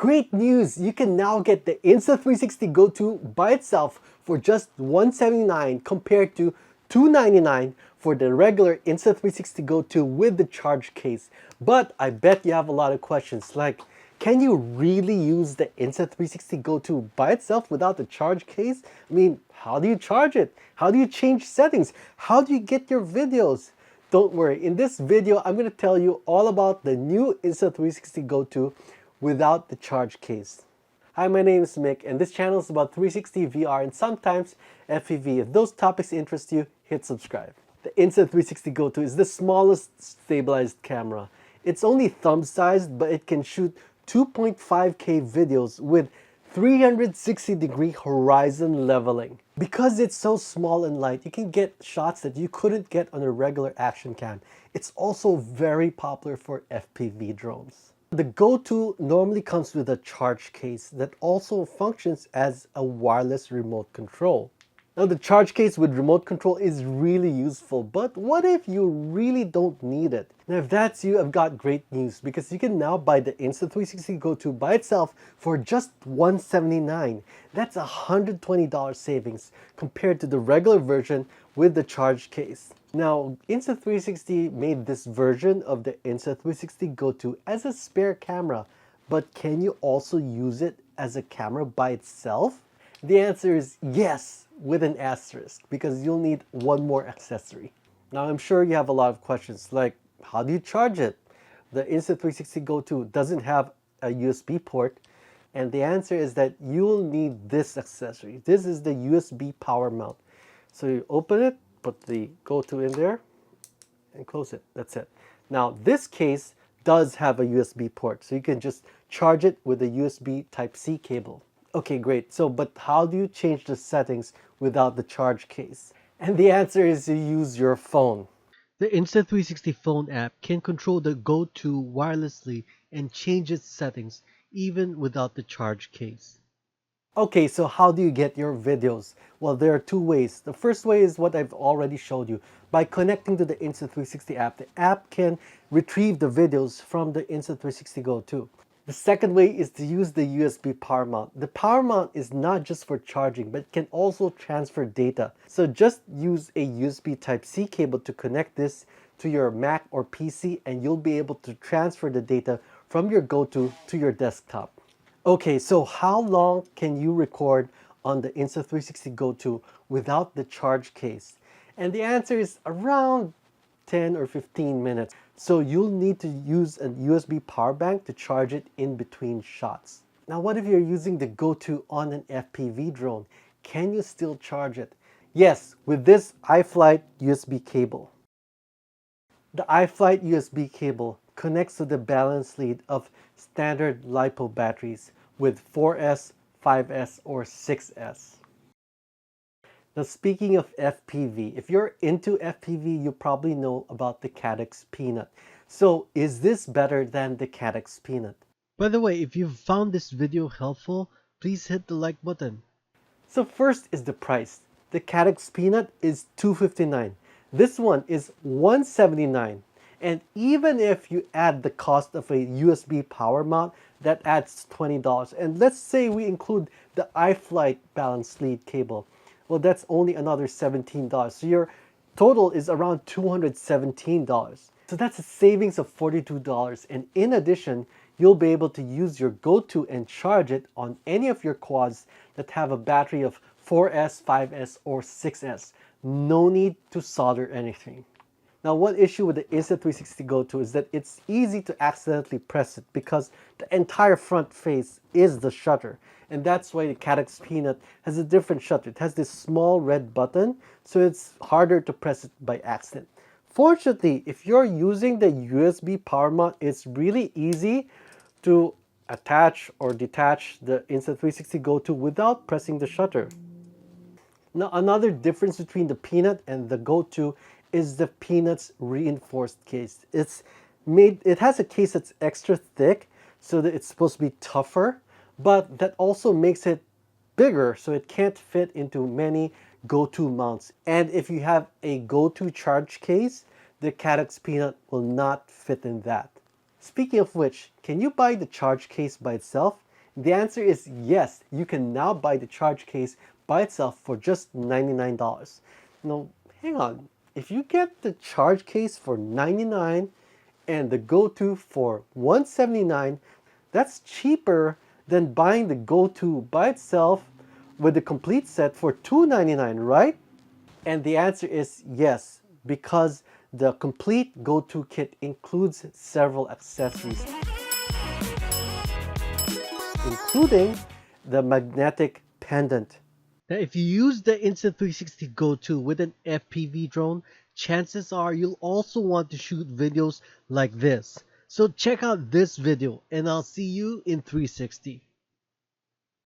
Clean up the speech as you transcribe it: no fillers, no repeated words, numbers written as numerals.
Great news! You can now get the Insta360 Go 2 by itself for just $179 compared to $299 for the regular Insta360 Go 2 with the charge case. But I bet you have a lot of questions like, can you really use the Insta360 Go 2 by itself without the charge case? I mean, how do you charge it? How do you change settings? How do you get your videos? Don't worry, in this video, I'm going to tell you all about the new Insta360 Go 2 without the charge case. Hi, my name is Mick, and this channel is about 360 VR and sometimes FPV. If those topics interest you, hit subscribe. The Insta360 Go 2 is the smallest stabilized camera. It's only thumb-sized, but it can shoot 2.5K videos with 360-degree horizon leveling. Because it's so small and light, you can get shots that you couldn't get on a regular action cam. It's also very popular for FPV drones. The Go 2 normally comes with a charge case that also functions as a wireless remote control. Now, the charge case with remote control is really useful, but what if you really don't need it? Now, if that's you, I've got great news because you can now buy the Insta360 Go 2 by itself for just $179. That's $120 savings compared to the regular version with the charge case. Now, Insta360 made this version of the Insta360 Go 2 as a spare camera, but can you also use it as a camera by itself? The answer is yes, with an asterisk, because you'll need one more accessory. Now, I'm sure you have a lot of questions like, how do you charge it? The Insta360 Go 2 doesn't have a USB port, and the answer is that you'll need this accessory. This is the USB power mount. So you open it, put the Go 2 in there, and close it. That's it. Now, this case does have a USB port, so you can just charge it with a USB Type-C cable. Okay, great. So, but how do you change the settings without the charge case? And the answer is you use your phone. The Insta360 phone app can control the Go 2 wirelessly and change its settings even without the charge case. Okay, so how do you get your videos? Well, there are two ways. The first way is what I've already showed you. By connecting to the Insta360 app, the app can retrieve the videos from the Insta360 Go 2. The second way is to use the USB power mount. The power mount is not just for charging, but it can also transfer data. So just use a USB Type-C cable to connect this to your Mac or PC, and you'll be able to transfer the data from your Go 2 to your desktop. Okay, so how long can you record on the Insta360 Go 2 without the charge case? And the answer is around 10 or 15 minutes. So you'll need to use a USB power bank to charge it in between shots. Now, what if you're using the Go 2 on an FPV drone? Can you still charge it? Yes, with this iFlight USB cable. The iFlight USB cable connects to the balance lead of standard LiPo batteries with 4S, 5S, or 6S. Now, speaking of FPV, if you're into FPV, you probably know about the Caddx Peanut. So, is this better than the Caddx Peanut? By the way, if you've found this video helpful, please hit the like button. So first is the price. The Caddx Peanut is $259. This one is $179. And even if you add the cost of a USB power mount, that adds $20. And let's say we include the iFlight balance lead cable. Well, that's only another $17. So your total is around $217. So that's a savings of $42. And in addition, you'll be able to use your Go 2 and charge it on any of your quads that have a battery of 4S, 5S, or 6S. No need to solder anything. Now, one issue with the Insta360 Go 2 is that it's easy to accidentally press it because the entire front face is the shutter. And that's why the Caddx Peanut has a different shutter. It has this small red button, so it's harder to press it by accident. Fortunately, if you're using the USB power mount, it's really easy to attach or detach the Insta360 Go 2 without pressing the shutter. Now, another difference between the Peanut and the Go 2 is the Peanut's reinforced case. It has a case that's extra thick so that it's supposed to be tougher, but that also makes it bigger so it can't fit into many Go 2 mounts. And if you have a Go 2 charge case, the Caddx Peanut will not fit in that. Speaking of which, can you buy the charge case by itself? The answer is yes, you can now buy the charge case by itself for just $99. Now, hang on. If you get the charge case for $99 and the Go 2 for $179, that's cheaper than buying the Go 2 by itself with the complete set for $299, right? And the answer is yes, because the complete Go 2 kit includes several accessories, including the magnetic pendant. Now, if you use the Insta360 Go 2 with an FPV drone, chances are you'll also want to shoot videos like this. So check out this video and I'll see you in 360.